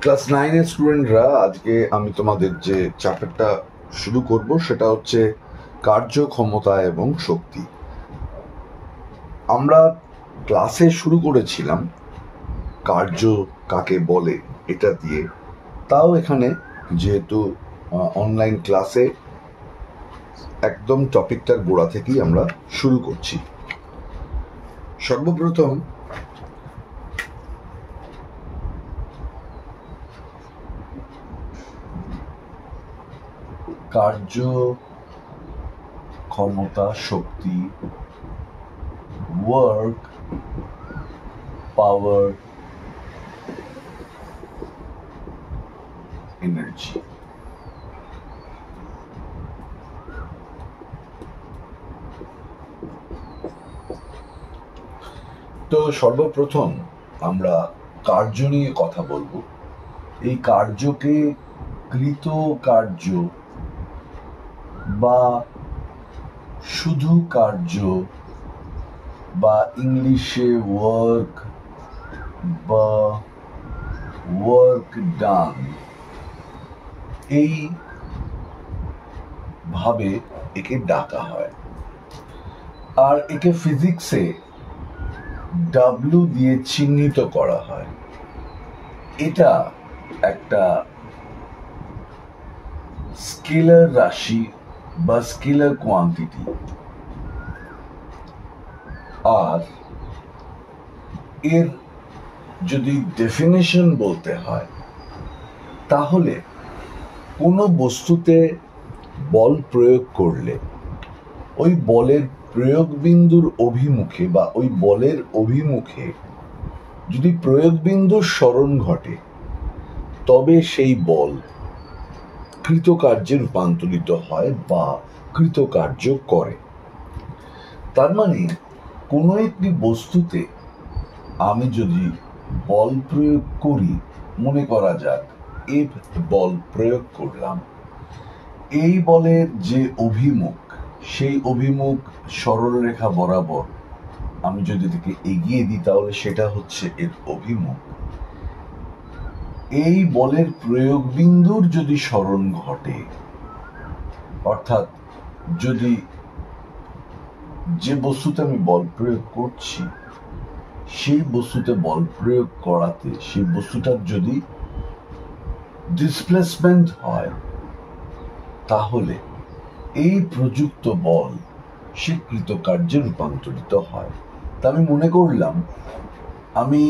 Class 9-এর স্টুডেন্টরা, আজকে আমি তোমাদের যে চ্যাপ্টারটা শুরু করব সেটা হচ্ছে কার্যক্ষমতা এবং শক্তি। আমরা ক্লাসে শুরু করেছিলাম কার্য কাকে বলে এটা দিয়ে, তাও এখানে যেহেতু অনলাইন ক্লাসে একদম টপিকটার গোড়া থেকেই আমরা শুরু করছি। সর্বপ্রথম কার্য ক্ষমতা শক্তি, ওয়ার্ক পাওয়ার এনার্জি। তো সর্বপ্রথম আমরা কার্য নিয়ে কথা বলবো। এই কার্যকে কৃত কার্য বা শুধু কার্য বা ইংলিশে ওয়ার্ক বা ওয়ার্ক ডান, এই ভাবে একে ডাকা হয়। আর একে ফিজিক্সে ডাব্লিউ দিয়ে চিহ্নিত করা হয়। এটা একটা স্কেলার রাশি বা স্কেলার কোয়ান্টিটি। আর এর যদি ডেফিনেশন বলতে হয়, তাহলে কোনো বস্তুতে বল প্রয়োগ করলে ওই বলের প্রয়োগ বিন্দুর অভিমুখে বা ওই বলের অভিমুখে যদি প্রয়োগ বিন্দুর সরণ ঘটে, তবে সেই বল কৃতকার্যে রূপান্তরিত হয় বা কৃতকার্য করে। তার মানে কোনো একটি বস্তুতে আমি যদি বল প্রয়োগ করি, মনে করা যাক এফ বল প্রয়োগ করলাম, এই বলের যে অভিমুখ, সেই অভিমুখ সরলরেখা বরাবর আমি যদি এটাকে এগিয়ে দিই, তাহলে সেটা হচ্ছে এর অভিমুখ। এই বলের প্রয়োগ বিন্দুর যদি সরণ ঘটে, অর্থাৎ যদি যে বস্তুতে আমি বল প্রয়োগ করছি সেই বস্তুতে বল প্রয়োগ করাতে সেই বস্তুটার যদি ডিসপ্লেসমেন্ট হয়, তাহলে এই প্রযুক্ত বল সে কৃতকার্যে রূপান্তরিত হয়। তা আমি মনে করলাম আমি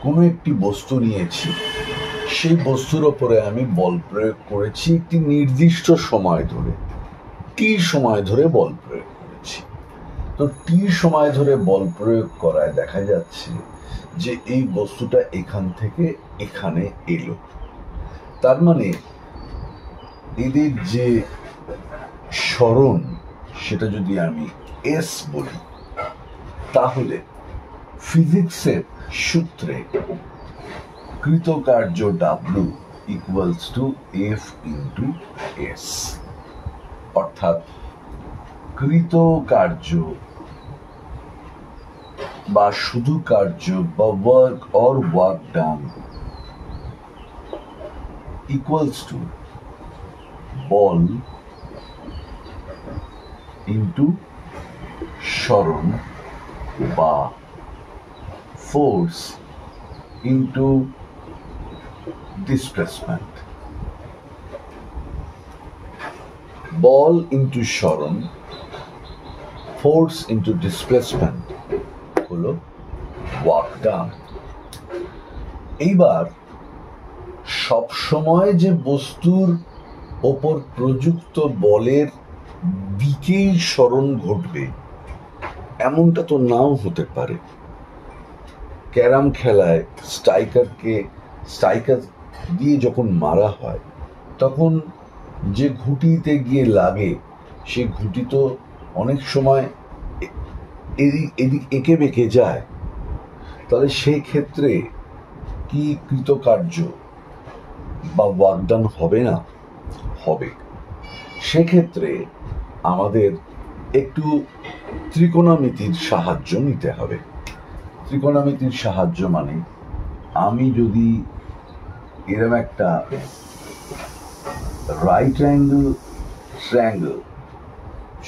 কোনো একটি বস্তু নিয়েছি, সেই বস্তুর ওপরে আমি বল প্রয়োগ করেছি একটি নির্দিষ্ট সময় ধরে, টি সময় ধরে বল প্রয়োগ করেছি। তো টি সময় ধরে বল প্রয়োগ করায় দেখা যাচ্ছে যে এই বস্তুটা এখান থেকে এখানে এলো। তার মানে এদের যে সরণ, সেটা যদি আমি এস বলি, তাহলে ফিজিক্সের সূত্রে কৃতকার্য W equals to F into S, অর্থাৎ কৃতকার্য বা শুধু কার্য বা work or work done equals to বল ইন্টু সরণ বা ফোর্স ইন্টু ডিসপ্লেসমেন্ট। বল ইন্টু সরণ, ফোর্স ইন্টু ডিসপ্লেসমেন্ট হলো ওয়ার্ক ডান। এইবার সব সময় যে বস্তুর ওপর প্রযুক্ত বলের দিকেই সরণ ঘটবে এমনটা তো নাও হতে পারে। ক্যারাম খেলায় স্ট্রাইকার দিয়ে যখন মারা হয়, তখন যে ঘুঁটিতে গিয়ে লাগে সে ঘুঁটি তো অনেক সময় এদিক এঁকে বেঁকে যায়। তাহলে সেই ক্ষেত্রে কি কৃতকার্য বা ওয়ার্কডান হবে না? হবে। সেক্ষেত্রে আমাদের একটু ত্রিকোণমিতির সাহায্য নিতে হবে। ত্রিকোণমিতির সাহায্য মানে আমি যদি এরকম একটা রাইট ট্রায়াঙ্গেল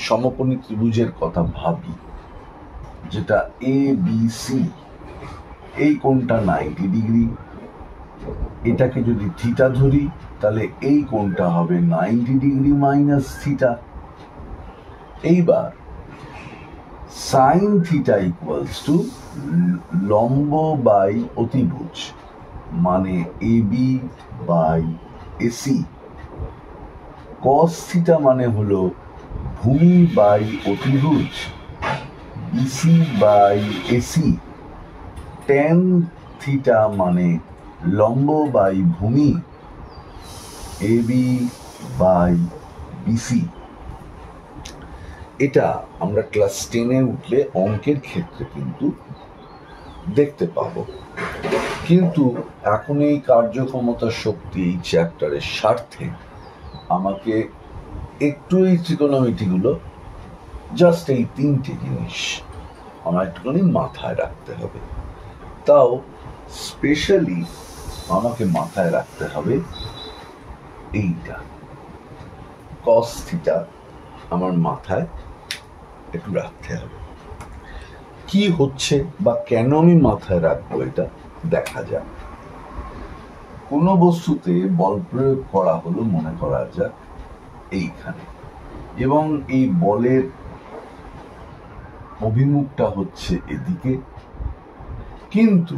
সমকোণী ত্রিভুজের কথা ভাবি, যেটা এ বি সি, এই কোণটা 90 ডিগ্রি, এটাকে যদি থিটা ধরি তাহলে এই কোণটা হবে 90 ডিগ্রি মাইনাস থিটা। এইবার সাইন থিটা ইকুয়ালস টু লম্ব বাই অতিভুজ, মানে AB by AC. Cos theta মানে হলো ভূমি বাই অতিভুজ, BC by AC. Tan theta মানে লম্ব বাই ভূমি, এবি বাই বিসি। এটা আমরা ক্লাস 10-এ উঠলে অঙ্কের ক্ষেত্রে কিন্তু দেখতে পাবো, কিন্তু এখন এই কার্যক্ষমতা শক্তি এই চ্যাপ্টারের স্বার্থে আমাকে একটু এই ত্রিকোণমিতিগুলো, জাস্ট এই 3টে জিনিস আমার একটুখানি মাথায় রাখতে হবে। তাও স্পেশালি আমাকে মাথায় রাখতে হবে এইটা, কস থিটা আমার মাথায় একটু রাখতে হবে। কি হচ্ছে বা কেন আমি মাথায় রাখবো এটা দেখা যাক। কোনো বস্তুতে বল প্রয়োগ করা হলো, মনে করা যাক এইখানে, এবং এই বলের অভিমুখটা হচ্ছে এদিকে, কিন্তু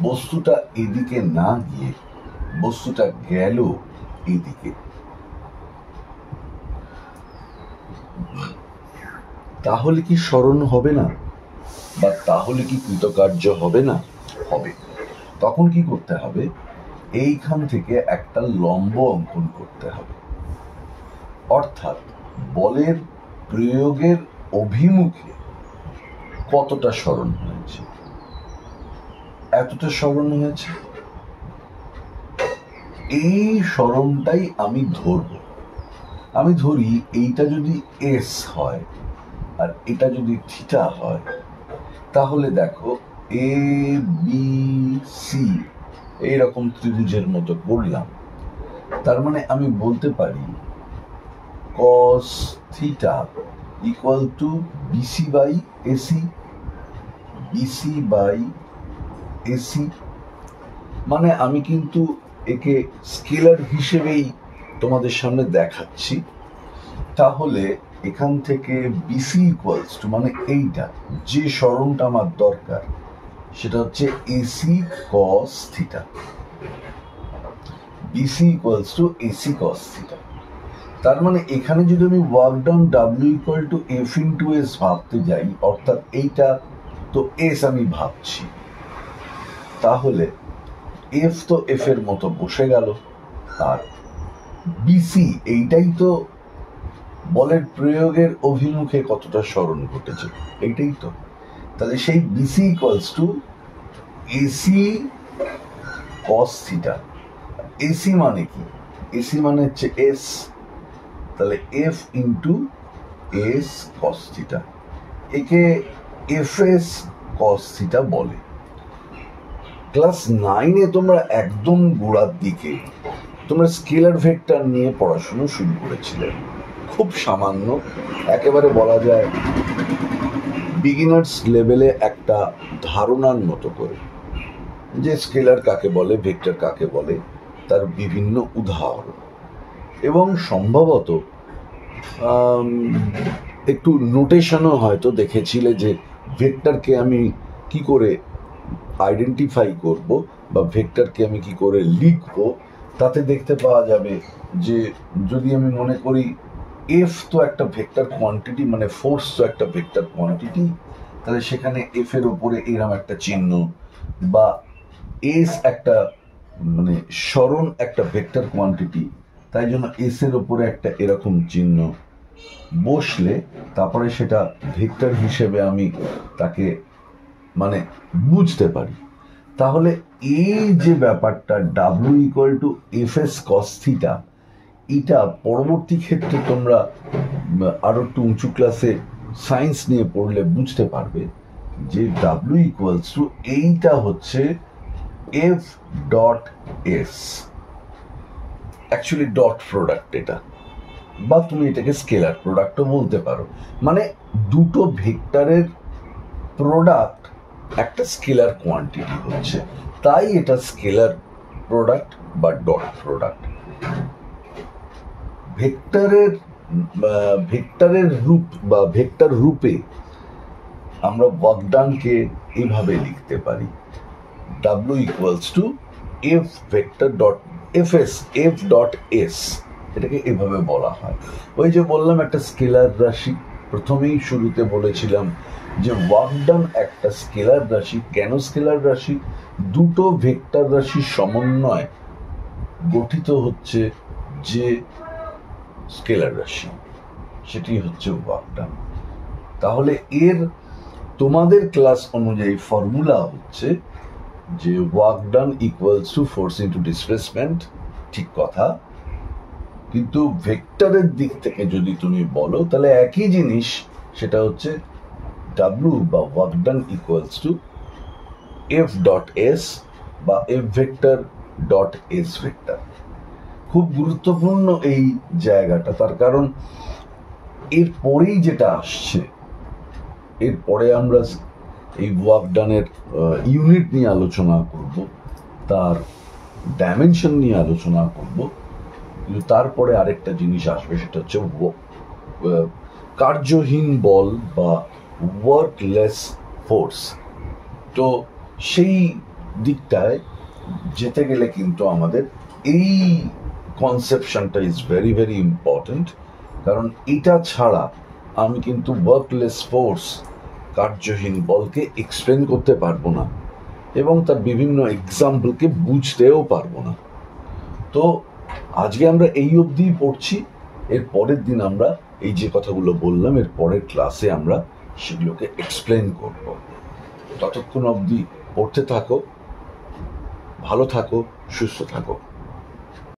বস্তুটা এদিকে না গিয়ে বস্তুটা গেল এদিকে। তাহলে কি স্মরণ হবে না, বা তাহলে কি কৃতকার্য হবে না? হবে। তখন কি করতে হবে? এইখান থেকে একটা লম্ব অঙ্কন করতে হবে, অর্থাৎ বলের প্রয়োগের অভিমুখে কতটা স্মরণ হয়েছে, এতটা স্মরণ হয়েছে, এই স্মরণটাই আমি ধরব। আমি ধরি এইটা যদি এস হয় আর এটা যদি থিটা হয়, তাহলে দেখো এ বি সি এইরকম ত্রিভুজের মতো করলাম। তার মানে আমি বলতে পারি cos theta equal to BC by AC, BC by AC. মানে আমি কিন্তু একে স্কেলার হিসেবেই তোমাদের সামনে দেখাচ্ছি। তাহলে এখান থেকে বিসি ইকুয়ালস টু, মানে এইটা যে স্মরণটা আমার দরকার সেটা হচ্ছে AC cos theta. BC equals to AC cos theta. তার মানে এখানে যদি আমি work done W equal to F into S ভাবতে যাই, অর্থাৎ এইটা তো এস আমি ভাবছি, তাহলে এফ তো এফ এর মতো বসে গেল, আর বিসি এইটাই তো বলের প্রয়োগের অভিমুখে কতটা স্মরণ ঘটেছে, এইটাই তো। তাহলে সেই BC equals to AC cos theta. AC মানে কি? এসি মানে হচ্ছে এস, তাহলে F into S cos theta. একে এফ এস কস থিটা বলে। ক্লাস 9-এ তোমরা একদম গোড়ার দিকে তোমরা স্কেলার ভেক্টর নিয়ে পড়াশুনো শুরু করেছিলে, খুব সামান্য, একেবারে বলা যায় বিগিনার্স লেভেলে একটা ধারণার মতো করে, যে স্কেলার কাকে বলে, ভেক্টর কাকে বলে, তার বিভিন্ন উদাহরণ, এবং সম্ভবত একটু নোটেশনও হয়তো দেখেছিলে যে ভেক্টরকে আমি কি করে আইডেন্টিফাই করব বা ভেক্টরকে আমি কি করে লিখব। তাতে দেখতে পাওয়া যাবে যে যদি আমি মনে করি এফ তো একটা ভেক্টর কোয়ান্টিটি, মানে ফোর্স তো একটা ভেক্টর কোয়ান্টিটি, তাহলে সেখানে এফ এর উপরে এরকম একটা চিহ্ন, বা এস একটা মানে স্মরণ একটা ভেক্টর কোয়ান্টিটি, তাই জন্য এস এর উপরে একটা এরকম চিহ্ন বসলে তারপরে সেটা ভেক্টর হিসেবে আমি তাকে মানে বুঝতে পারি। তাহলে এই যে ব্যাপারটা W equal to F S cos theta, এটা পরবর্তী ক্ষেত্রে তোমরা আরো একটু উঁচু ক্লাসে সায়েন্স নিয়ে পড়লে বুঝতে পারবে যে ডাব্লিউ ইকুয়ালস টু এইটা হচ্ছে F dot S, actually dot product এটা, বা তুমি এটাকে স্কেলার প্রোডাক্টও বলতে পারো। মানে দুটো ভেক্টরের প্রোডাক্ট একটা স্কেলার কোয়ান্টিটি হচ্ছে, তাই এটা স্কেলার প্রোডাক্ট বা ডট প্রোডাক্ট। ভেক্টরের রূপ বা ভেক্টর রূপে আমরা ওয়ার্ক ডানকে এইভাবে লিখতে পারি, W equals to F vector dot F dot S, এটাকে এভাবে বলা হয়। ওই যে বললাম একটা স্কেলার রাশি, প্রথমেই শুরুতে বলেছিলাম যে ওয়ার্ক ডান একটা স্কেলার রাশি। কেন স্কেলার রাশি? দুটো ভেক্টর রাশির সমন্বয় গঠিত হচ্ছে যে স্কেলার রাশি, সেটি হচ্ছে ওয়ার্ক ডান। তাহলে এর তোমাদের ক্লাস অনুযায়ী ফর্মুলা হচ্ছে যে work done equals to force into displacement, ঠিক কথা। কিন্তু ভেক্টরের দিক থেকে যদি তুমি বলো তাহলে একই জিনিস, সেটা হচ্ছে ডাব্লিউ বা work done equals to F dot S বা F vector dot S vector. খুব গুরুত্বপূর্ণ এই জায়গাটা, তার কারণ এরপরেই যেটা আসছে, এরপরে আমরা এই ওয়ার্ক ডানের ইউনিট নিয়ে আলোচনা করব, তার ডাইমেনশন নিয়ে আলোচনা করব। কিন্তু তারপরে আরেকটা জিনিস আসবে, সেটা হচ্ছে কার্যহীন বল বা ওয়ার্কলেস ফোর্স। তো সেই দিকটায় যেতে গেলে কিন্তু আমাদের এই কনসেপশনটা ইজ ভেরি ভেরি ইম্পর্টেন্ট, কারণ এটা ছাড়া আমি কিন্তু ওয়ার্কলেস ফোর্স, কার্যহীন বলকে এক্সপ্লেন করতে পারবো না এবং তার বিভিন্ন এক্সাম্পলকে বুঝতেও পারবো না। তো আজকে আমরা এই অবধি পড়ছি, এর পরের দিন আমরা এই যে কথাগুলো বললাম এর পরের ক্লাসে আমরা সেগুলোকে এক্সপ্লেন করব। ততক্ষণ অবধি পড়তে থাকো, ভালো থাকো, সুস্থ থাকো।